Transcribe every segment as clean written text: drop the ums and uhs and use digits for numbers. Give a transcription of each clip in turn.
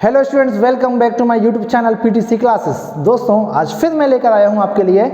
Hello students, welcome back to my YouTube channel PTC classes. दोस्तों, आज फिर मैं लेकर आया हूं आपके लिए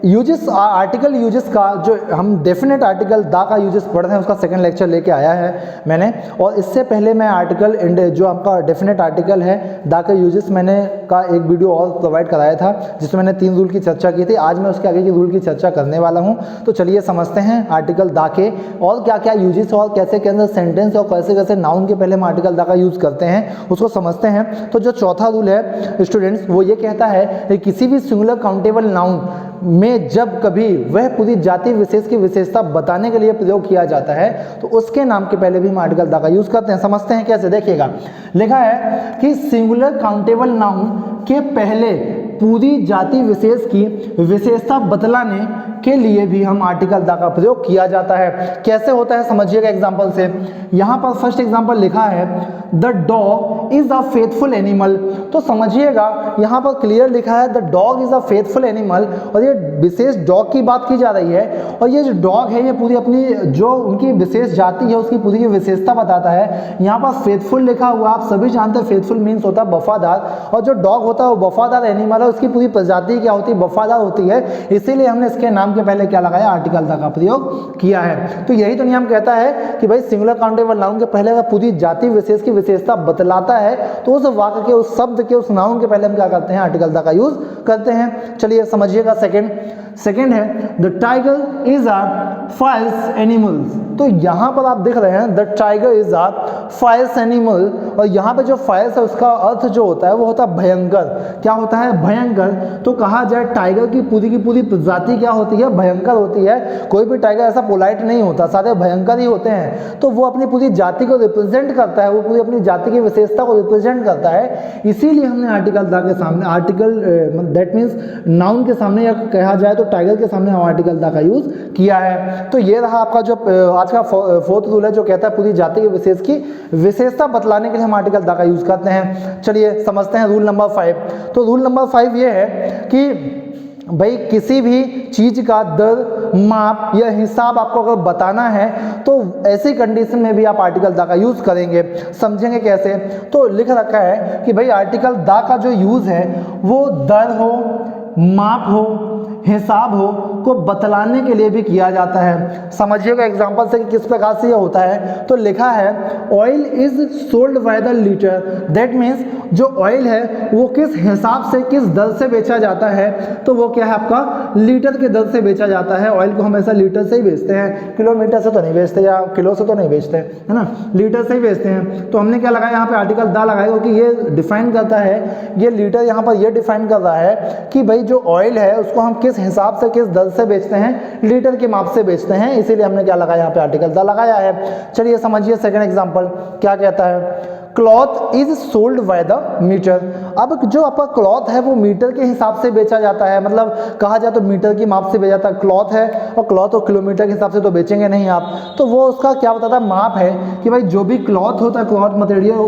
यूजेस आर्टिकल यूजेस का, जो हम डेफिनेट आर्टिकल दा का यूजेस पढ़ रहे हैं उसका सेकंड लेक्चर लेके आया है मैंने। और इससे पहले मैं आर्टिकल जो आपका डेफिनेट आर्टिकल है दा के यूजेस मैंने का एक वीडियो और प्रोवाइड कराया था जिसमें मैंने 3 रूल की चर्चा की थी। आज मैं उसके आगे की रूल की चर्चा करने वाला हूँ। तो चलिए समझते हैं आर्टिकल दा के और क्या क्या यूजेस और कैसे के अंदर सेंटेंस और कैसे कैसे नाउन के पहले हम आर्टिकल दा का यूज़ करते हैं उसको समझते हैं। तो जो चौथा रूल है स्टूडेंट्स, वो ये कहता है कि किसी भी सिंगुलर काउंटेबल नाउन में जब कभी वह पूरी जाति विशेष की विशेषता बताने के लिए प्रयोग किया जाता है तो उसके नाम के पहले भी हम आर्टिकल दा का यूज करते हैं। समझते हैं कैसे, देखिएगा। लिखा है कि सिंगुलर काउंटेबल नाउन के पहले पूरी जाति विशेष की विशेषता बतलाने के लिए भी हम आर्टिकल दा का प्रयोग किया जाता है। कैसे होता है समझिएगा एग्जांपल से। यहाँ पर फर्स्ट एग्जांपल लिखा है the dog is a faithful animal. तो समझिएगा यहाँ पर क्लियर लिखा है the dog is a faithful animal और ये विशेष डॉग की बात की जा रही है। और ये जो डॉग है ये पूरी अपनी जो उनकी विशेष जाति है उसकी पूरी की विशेषता बताता है। यहाँ पर फेथफुल लिखा हुआ, आप सभी जानते हैं फेथफुल मीन्स होता है वफादार, और जो डॉग होता है वो वफादार एनिमल है, उसकी पूरी प्रजाति क्या होती है, वफादार होती है। इसीलिए हमने इसके नाम के पहले क्या लगाया, आर्टिकल दा का प्रयोग किया है। तो यही तो नियम कहता है कि भाई सिंगुलर काउंटेबल नाउन के पहले अगर पूरी जाति विशेष की विशेषता बतलाता है तो उस वाक्य के, उस शब्द के, उस नाउन के पहले हम क्या करते हैं, आर्टिकल दा का यूज करते हैं। चलिए समझिएगा। सेकंड है the tiger is a fierce animal. तो यहाँ पर आप देख रहे हैं the tiger is a fierce animal, और यहाँ पे जो फायर्स है उसका अर्थ जो होता है वो होता है भयंकर। क्या होता है, भयंकर। तो कहा जाए टाइगर की पूरी प्रजाति क्या होती है, भयंकर होती है। कोई भी टाइगर ऐसा पोलाइट नहीं होता, सारे भयंकर ही होते हैं। तो वो अपनी पूरी जाति को रिप्रेजेंट करता है, वो पूरी अपनी जाति की विशेषता को रिप्रेजेंट करता है। इसीलिए हमने आर्टिकल दा के सामने, आर्टिकल दैट मीन्स नाउन के सामने या कहा जाए तो टाइगर के सामने हम आर्टिकल दा का यूज किया है। तो ये रहा आपका जो आज का फोर्थ रूल है जो कहता है पूरी जाति के विशेष की विशेषता बतलाने के लिए हम आर्टिकल दा का यूज करते हैं। चलिए समझते हैं रूल नंबर 5। तो रूल नंबर 5 ये है कि भाई किसी भी चीज का दर, माप या हिसाब आपको अगर बताना है तो ऐसी कंडीशन में भी आप आर्टिकल दा का यूज करेंगे। समझेंगे कैसे। तो लिख रखा है कि भाई आर्टिकल दा का जो यूज है वो दर हो, माप हो, हिसाब हो को बतलाने के लिए भी किया जाता है। समझिएगा एग्जांपल से कि किस प्रकार से ये होता है। तो लिखा है oil is sold by the litre. That means जो ऑयल है वो किस हिसाब से, किस दर से बेचा जाता है, तो वो क्या है आपका लीटर के दर से बेचा जाता है। ऑयल को हमेशा लीटर से ही बेचते हैं, किलोमीटर से तो नहीं बेचते या किलो से तो नहीं बेचते, है ना, लीटर से ही बेचते हैं। तो हमने क्या लगाया यहाँ पे, आर्टिकल दा लगाया कि ये डिफाइन करता है, ये लीटर यहाँ पर ये डिफाइन कर रहा है कि भाई जो ऑयल है उसको हम किस हिसाब से, किस दर से बेचते हैं, लीटर के माप से बेचते हैं। इसीलिए हमने क्या लगाया यहाँ पे, आर्टिकल दा लगाया है। चलिए समझिए सेकंड एग्जांपल क्या कहता है। Cloth is sold by the meter. अब जो आपका क्लॉथ है वो मीटर के हिसाब से बेचा जाता है, मतलब कहा जाए तो मीटर की माप से बेचा जाता है। क्लॉथ है और क्लॉथ और किलोमीटर के हिसाब से तो बेचेंगे नहीं आप। तो वो उसका क्या बताता है, माप है कि भाई जो भी क्लॉथ होता है, क्लॉथ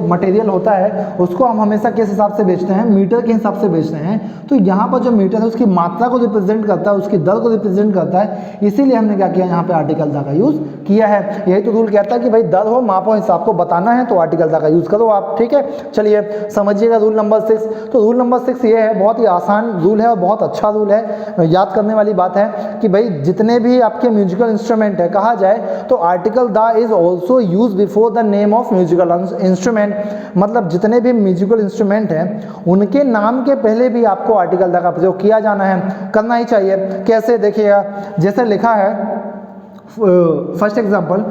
मटेरियल होता है, उसको हम हमेशा किस हिसाब से बेचते हैं, मीटर के हिसाब से बेचते हैं। तो यहाँ पर जो मीटर है उसकी मात्रा को रिप्रेजेंट करता है, उसकी दर को रिप्रेजेंट करता है। इसीलिए हमने क्या किया, यहाँ पे आर्टिकल दा का यूज किया है। यही तो रूल कहता है कि भाई दर हो, माप हो, हिसाब को बताना है तो आर्टिकल दा का यूज करो आप। ठीक है, चलिए समझिएगा रूल नंबर 6। तो रूल नंबर 6 ये है, बहुत ही आसान रूल है और बहुत अच्छा रूल है, याद करने वाली बात है कि भाई जितने भी आपके म्यूजिकल इंस्ट्रूमेंट है, कहा जाए तो आर्टिकल दा is also use before the name of musical instrument. मतलब जितने भी म्यूजिकल इंस्ट्रूमेंट हैं उनके नाम के पहले भी आपको आर्टिकल दा का प्रयोग किया जाना है, करना ही चाहिए। कैसे, देखिएगा। जैसे लिखा है first example,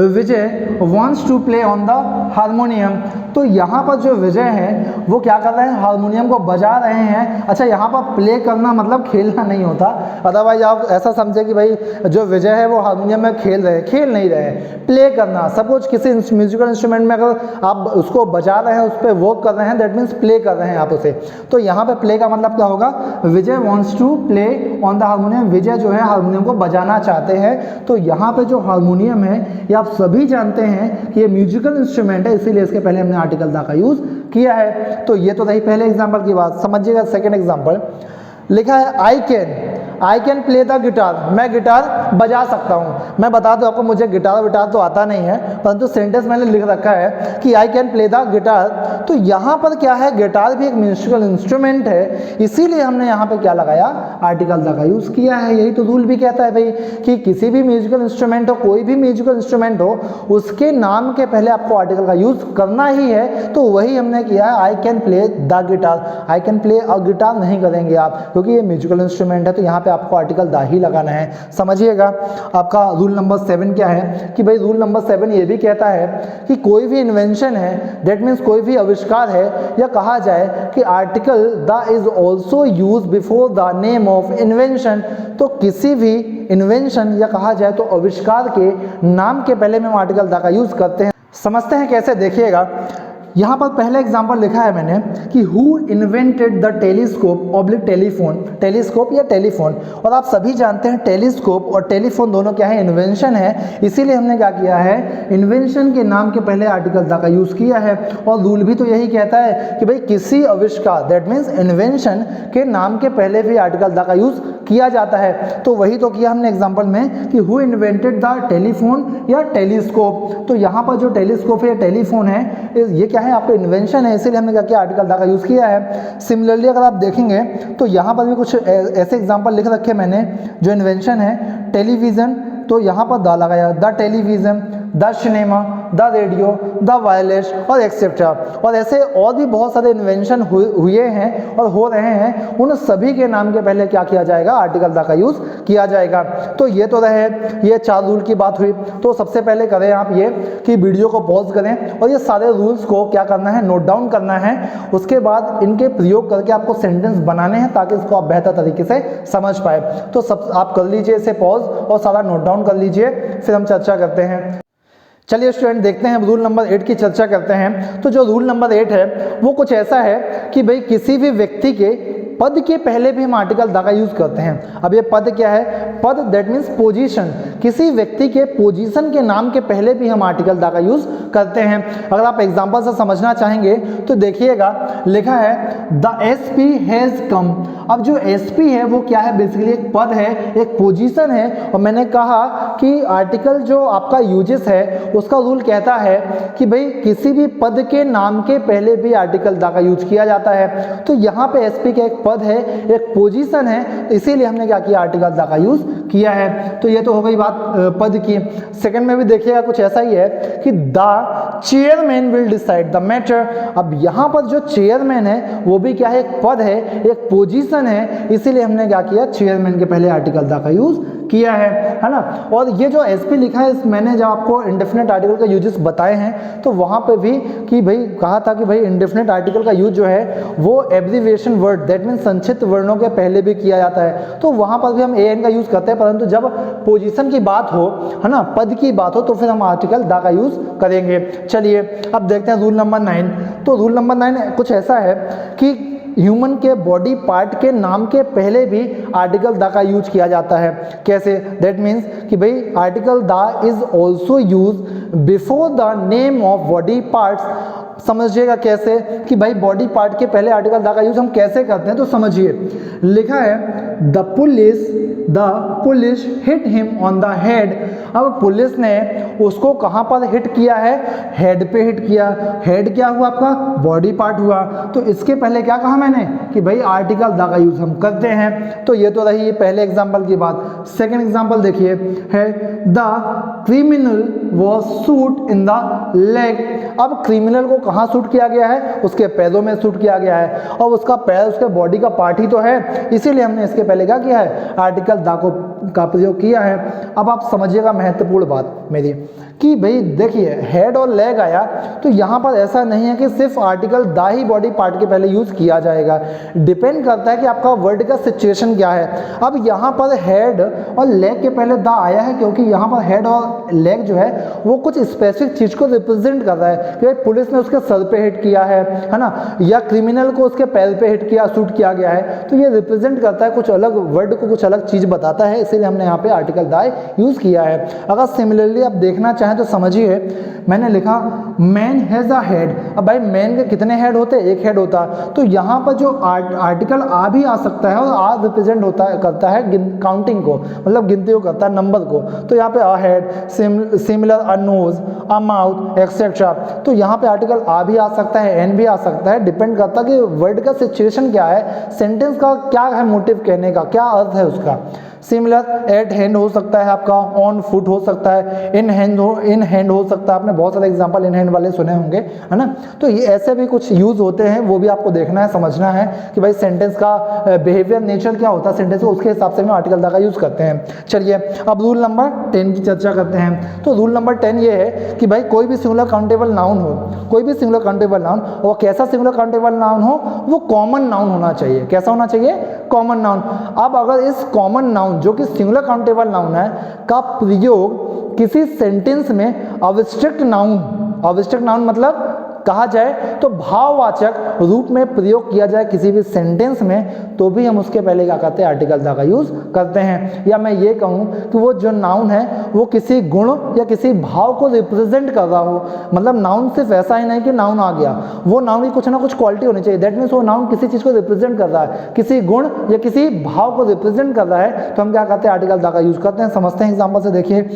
Vijay wants to play on the harmonium. तो यहाँ पर जो विजय है वो क्या कर रहे हैं, हारमोनियम को बजा रहे हैं। अच्छा, यहाँ पर प्ले करना मतलब खेलना नहीं होता, अदरवाइज आप ऐसा समझे कि भाई जो विजय है वो हारमोनियम में खेल रहे हैं, खेल नहीं रहे। प्ले करना, सब कुछ किसी म्यूजिकल इंस्ट्रूमेंट में अगर आप उसको बजा रहे हैं, उस पर वर्क कर रहे हैं, दैट मीन्स प्ले कर रहे हैं आप उसे। तो यहाँ पे प्ले का मतलब क्या होगा, Vijay wants to play on the harmonium. Vijay जो है हारमोनियम को बजाना चाहते हैं। तो यहाँ पे जो हारमोनियम है ये आप सभी जानते हैं कि ये म्यूजिकल इंस्ट्रूमेंट है, इसीलिए इसके पहले हमने आर्टिकल दा का यूज किया है। तो ये तो रही पहले एग्जांपल की बात। समझिएगा सेकंड एग्जांपल। लिखा है I can play the guitar, मैं गिटार बजा सकता हूँ। मैं बता दूँ आपको, मुझे गिटार विटार तो आता नहीं है, परंतु सेंटेंस मैंने लिख रखा है कि I can play the guitar. तो यहाँ पर क्या है, गिटार भी एक म्यूजिकल इंस्ट्रूमेंट है, इसीलिए हमने यहाँ पे क्या लगाया, आर्टिकल द का यूज़ किया है। यही तो रूल भी कहता है भाई कि किसी भी म्यूजिकल इंस्ट्रूमेंट हो, कोई भी म्यूजिकल इंस्ट्रूमेंट हो, उसके नाम के पहले आपको आर्टिकल का यूज़ करना ही है। तो वही हमने किया है, I can play the guitar. I can play a guitar नहीं करेंगे आप, क्योंकि ये म्यूजिकल इंस्ट्रूमेंट है, तो यहाँ पे आपको आर्टिकल द ही लगाना है। समझिएगा। आपका रूल नंबर 7 क्या है कि भाई रूल नंबर 7 ये भी कहता है कि कोई भी इन्वेंशन है, दैट मीन्स कोई भी आविष्कार है, या कहा जाए कि article the is also use before the name of invention. तो किसी भी इन्वेंशन या कहा जाए तो आविष्कार के नाम के पहले में हम आर्टिकल द का यूज करते हैं। समझते हैं कैसे, देखिएगा। यहाँ पर पहला एग्जाम्पल लिखा है मैंने कि who invented the telescope oblique telephone, telescope या टेलीफोन। और आप सभी जानते हैं टेलीस्कोप और टेलीफोन दोनों क्या है, इन्वेंशन है, इसीलिए हमने क्या किया है, इन्वेंशन के नाम के पहले आर्टिकल द का यूज़ किया है। और रूल भी तो यही कहता है कि भाई किसी आविष्कार, दैट मीन्स इन्वेंशन के नाम के पहले भी आर्टिकल द का यूज़ किया जाता है। तो वही तो किया हमने एग्जाम्पल में कि हु इन्वेंटेड द टेलीफोन या टेलीस्कोप। तो यहाँ पर जो टेलीस्कोप है या टेलीफोन है, ये क्या है, आपका इन्वेंशन है, इसीलिए हमने क्या किया, आर्टिकल द का यूज़ किया है। सिमिलरली अगर आप देखेंगे तो यहाँ पर भी कुछ ऐसे एग्जाम्पल लिख रखे मैंने, जो इन्वेंशन है टेलीविज़न, तो यहाँ पर द लगाया, the television, the cinema, the radio, the wireless और एक्सेट्रा। और ऐसे और भी बहुत सारे इन्वेंशन हुए हैं और हो रहे हैं, उन सभी के नाम के पहले क्या किया जाएगा, आर्टिकल द का यूज़ किया जाएगा। तो ये तो रहे, ये 4 रूल की बात हुई। तो सबसे पहले करें आप ये कि वीडियो को पॉज करें और ये सारे रूल्स को क्या करना है, नोट डाउन करना है। उसके बाद इनके प्रयोग करके आपको सेंटेंस बनाने हैं, ताकि इसको आप बेहतर तरीके से समझ पाए। तो सब आप कर लीजिए इसे पॉज और सारा नोट डाउन कर लीजिए, फिर हम चर्चा करते हैं। चलिए स्टूडेंट, देखते हैं रूल नंबर 8 की चर्चा करते हैं। तो जो रूल नंबर 8 है वो कुछ ऐसा है कि भाई किसी भी व्यक्ति के पद के पहले भी हम आर्टिकल द का यूज करते हैं। अब ये पद क्या है, पद दैट मीन्स पोजीशन, किसी व्यक्ति के पोजीशन के नाम के पहले भी हम आर्टिकल द का यूज करते हैं। अगर आप एग्जांपल से समझना चाहेंगे तो देखिएगा, लिखा है द एसपी हैज कम। अब जो एसपी है वो क्या है, बेसिकली एक पद है, एक पोजीशन है। और मैंने कहा कि आर्टिकल जो आपका यूजेस है उसका रूल कहता है कि भाई किसी भी पद के नाम के पहले भी आर्टिकल द का यूज किया जाता है। तो यहाँ पे एसपी का एक पद है, एक पोजीशन है, इसीलिए हमने क्या किया, आर्टिकल द का यूज किया है। तो ये तो हो गई बात पद की। सेकंड में भी देखिएगा कुछ ऐसा ही है कि the chairman will decide the matter. अब यहाँ पर जो चेयरमैन है वो भी क्या है, एक पद है, एक पोजीशन है, इसीलिए हमने क्या किया, चेयरमैन के पहले आर्टिकल द का यूज किया है ना। और ये जो एसपी लिखा है, मैंने जब आपको इंडेफिनेट आर्टिकल का यूजेस बताए हैं तो वहाँ पे भी कि भाई कहा था कि भाई इंडेफिनेट आर्टिकल का यूज जो है वो एब्रीविएशन वर्ड, दैट मीन्स संक्षिप्त वर्णों के पहले भी किया जाता है। तो वहाँ पर भी हम एन का यूज करते हैं, परंतु जब पोजीशन की बात हो, है ना, पद की बात हो, तो फिर हम आर्टिकल द का यूज करेंगे। चलिए अब देखते हैं रूल नंबर 9। तो रूल नंबर 9 कुछ ऐसा है कि ह्यूमन के बॉडी पार्ट के नाम के पहले भी आर्टिकल द का यूज किया जाता है। कैसे, दैट मीन्स कि भाई article the is also use before the name of body parts. समझिएगा कैसे कि भाई बॉडी पार्ट के पहले आर्टिकल द का यूज हम कैसे करते हैं। तो समझिए, लिखा है the police hit him on the head. अब पुलिस ने उसको कहाँ पर हिट किया है, हेड पे हिट किया। हेड क्या हुआ, आपका बॉडी पार्ट हुआ। तो इसके पहले क्या कहा मैंने कि भाई आर्टिकल द का यूज हम करते हैं। तो ये तो रही पहले एग्जाम्पल की बात। सेकेंड एग्जाम्पल देखिए है the criminal was shoot in the leg. अब क्रिमिनल को कहाँ शूट किया गया है, उसके पैरों में शूट किया गया है, और उसका पैर उसके बॉडी का पार्ट ही तो है, इसीलिए हमने इसके पहले क्या किया है, आर्टिकल द का प्रयोग किया है। अब आप समझिएगा महत्वपूर्ण बात मेरी कि भाई देखिए हेड और लेग आया, तो यहाँ पर ऐसा नहीं है कि सिर्फ article the he body part के पहले यूज किया जाएगा। डिपेंड करता है कि आपका वर्ड का सिचुएशन क्या है। अब यहाँ पर हेड और लेग के पहले द आया है क्योंकि यहाँ पर हेड और लेग जो है वो कुछ स्पेसिफिक चीज को रिप्रेजेंट कर रहा है कि भाई पुलिस ने उसके सर पे हिट किया है ना, या क्रिमिनल को उसके पैर पे हिट किया, शूट किया गया है। तो ये रिप्रेजेंट करता है कुछ अलग वर्ड को, कुछ अलग चीज बताता है, इसीलिए हमने यहाँ पे आर्टिकल द यूज किया है। अगर सिमिलरली आप देखना चाहें तो समझिए, मैंने लिखा मैन हैज़ अ हेड। अब भाई मैन के कितने हेड होते हैं? एक हेड होता है। तो यहाँ पर जो आर्टिकल आ भी आ सकता है, और आ रिप्रेजेंट होता है, करता है काउंटिंग को, मतलब गिनती को करता है, नंबर को। तो यहाँ पे a head, similar, a knows, a mouth, etcetera. तो यहाँ पे आर्टिकल आ भी आ सकता है, एन भी आ सकता है, डिपेंड करता है कि वर्ड का सिचुएशन क्या है, सेंटेंस का क्या है, मोटिव कहने का क्या अर्थ है उसका। सिमिलर एट हैंड हो सकता है आपका, ऑन फुट हो सकता है, इन हैंड हो सकता है। आपने बहुत सारे एग्जांपल इन हैंड वाले सुने होंगे, है ना। तो ये ऐसे भी कुछ यूज होते हैं, वो भी आपको देखना है, समझना है कि भाई सेंटेंस का बिहेवियर, नेचर क्या होता है सेंटेंस को, उसके हिसाब से हम आर्टिकल दा का यूज करते हैं। चलिए अब रूल नंबर 10 की चर्चा करते हैं। तो रूल नंबर 10 ये है कि भाई कोई भी सिंगुलर काउंटेबल नाउन हो, कोई भी सिंगुलर काउंटेबल नाउन, और कैसा सिंगुलर काउंटेबल नाउन हो, वो कॉमन नाउन होना चाहिए। कैसा होना चाहिए? Common noun. अब अगर इस कॉमन नाउन जो कि सिंगुलर काउंटेबल नाउन है का प्रयोग किसी सेंटेंस में अब्स्ट्रैक्ट नाउन मतलब कहा जाए तो भाववाचक रूप में प्रयोग किया जाए किसी भी सेंटेंस में, तो भी हम उसके पहले क्या करते हैं? आर्टिकल दा का यूज करते हैं। या मैं ये कहूँ कि वो जो नाउन है वो किसी गुण या किसी भाव को रिप्रेजेंट कर रहा हो, मतलब नाउन सिर्फ ऐसा ही नहीं कि नाउन आ गया, वो नाउन की कुछ ना कुछ क्वालिटी होनी चाहिए। दैट मीन्स वो नाउन किसी चीज को रिप्रेजेंट कर रहा है, किसी गुण या किसी भाव को रिप्रेजेंट कर रहा है, तो हम क्या करते हैं? आर्टिकल दा का यूज करते हैं। समझते हैं एग्जाम्पल से। देखिए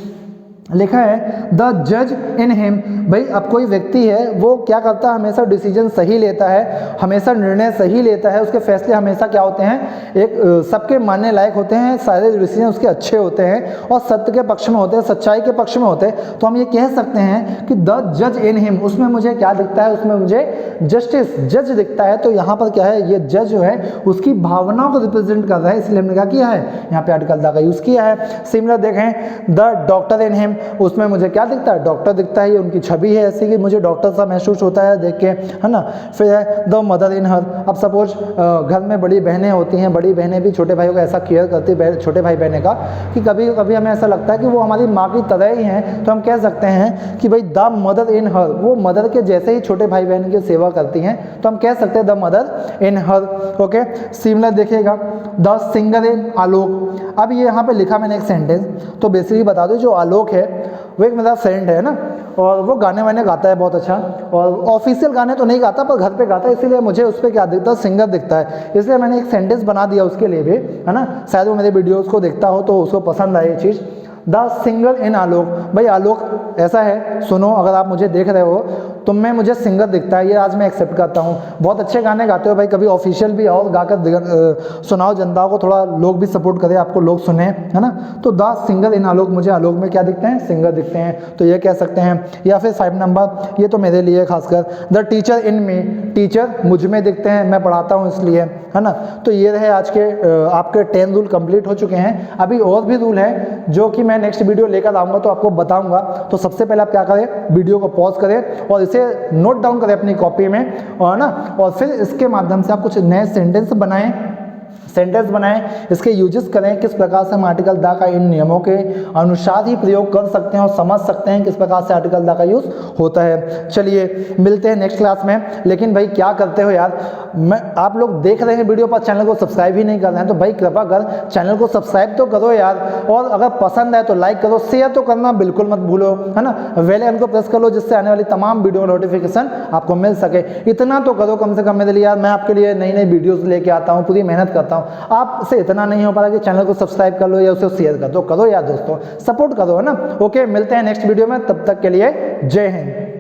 लिखा है द जज इन हिम। भाई अब कोई व्यक्ति है, वो क्या करता है? हमेशा डिसीजन सही लेता है, हमेशा निर्णय सही लेता है, उसके फैसले हमेशा क्या होते हैं? एक सबके मानने लायक होते हैं, सारे डिसीजन उसके अच्छे होते हैं और सत्य के पक्ष में होते हैं, सच्चाई के पक्ष में होते हैं। तो हम ये कह सकते हैं कि द जज इन हिम, उसमें मुझे क्या दिखता है? उसमें मुझे जस्टिस, जज दिखता है। तो यहाँ पर क्या है? ये जज जो है उसकी भावनाओं को रिप्रेजेंट कर रहा है, इसलिए हमने क्या किया है? यहाँ पे आर्टिकल दा का यूज किया है। सिमिलर देखें द डॉक्टर इन हिम, उसमें मुझे क्या दिखता है? डॉक्टर दिखता है, ये उनकी छवि है ऐसी कि मुझे डॉक्टर सा महसूस होता है देख के, है ना। फिर है द मदर इन हर। अब सपोज घर में बड़ी बहनें होती हैं, बड़ी बहनें भी छोटे भाइयों को ऐसा केयर करती है, छोटे भाई बहनें का, कि कभी कभी हमें ऐसा लगता है कि वो हमारी माँ की तरह ही हैं। तो हम कह सकते हैं कि भाई द मदर इन हर, वो मदर के जैसे ही छोटे भाई बहन की सेवा करती हैं, तो हम कह सकते हैं the mother in her. Okay. Similar देखिएगा द सिंगर इन आलोक। अब ये यहाँ पे लिखा मैंने एक सेंटेंस, तो बेसिकली बता दो जो आलोक है वो एक मेरा फ्रेंड है ना, और वो गाने वाने गाता है बहुत अच्छा, और ऑफिशियल गाने तो नहीं गाता पर घर पे गाता है, इसीलिए मुझे उस पर क्या दिखता है? सिंगर दिखता है। इसलिए मैंने एक सेंटेंस बना दिया उसके लिए भी, है ना। शायद वो मेरे वीडियोस को देखता हो तो उसको पसंद आए ये चीज़। द सिंगर इन आलोक। भाई आलोक ऐसा है, सुनो, अगर आप मुझे देख रहे हो तुम में मुझे सिंगर दिखता है, ये आज मैं एक्सेप्ट करता हूँ। बहुत अच्छे गाने गाते हो भाई, कभी ऑफिशियल भी आओ, गाकर सुनाओ जनता को, थोड़ा लोग भी सपोर्ट करें आपको, लोग सुने, है ना। तो द सिंगर इन आलोक, मुझे आलोक में क्या दिखते हैं? सिंगर दिखते हैं, तो ये कह सकते हैं। या फिर 5 नंबर, ये तो मेरे लिए खासकर, the teacher in me. Teacher मुझ में दिखते हैं, मैं पढ़ाता हूँ इसलिए, है ना। तो ये रहे आज के आपके 10 रूल कंप्लीट हो चुके हैं। अभी और भी रूल हैं जो कि मैं नेक्स्ट वीडियो लेकर आऊँगा तो आपको बताऊँगा। तो सबसे पहले आप क्या करें? वीडियो को पॉज करें और इसे नोट डाउन करें अपनी कॉपी में, और ना, और फिर इसके माध्यम से आप कुछ नए सेंटेंस बनाएं, इसके यूजेस करें, किस प्रकार से हम आर्टिकल दा का इन नियमों के अनुसार ही प्रयोग कर सकते हैं और समझ सकते हैं किस प्रकार से आर्टिकल दा का यूज होता है। चलिए मिलते हैं नेक्स्ट क्लास में। लेकिन भाई क्या करते हो यार, आप लोग देख रहे हैं वीडियो पर, चैनल को सब्सक्राइब ही नहीं कर रहे हैं, तो भाई कृपा कर चैनल को सब्सक्राइब तो करो यार, और अगर पसंद आए तो लाइक करो, शेयर तो करना बिल्कुल मत भूलो, है ना। बेल आइकन को प्रेस कर लो जिससे आने वाली तमाम वीडियो नोटिफिकेशन आपको मिल सके। इतना तो करो कम से कम मेरे लिए यार, मैं आपके लिए नई नई वीडियोस लेके आता हूँ, पूरी मेहनत करता हूँ, आपसे इतना नहीं हो पा रहा कि चैनल को सब्सक्राइब कर लो या उसे शेयर कर दो। करो यार दोस्तों, सपोर्ट करो, है ना। ओके, मिलते हैं नेक्स्ट वीडियो में, तब तक के लिए जय हिंद।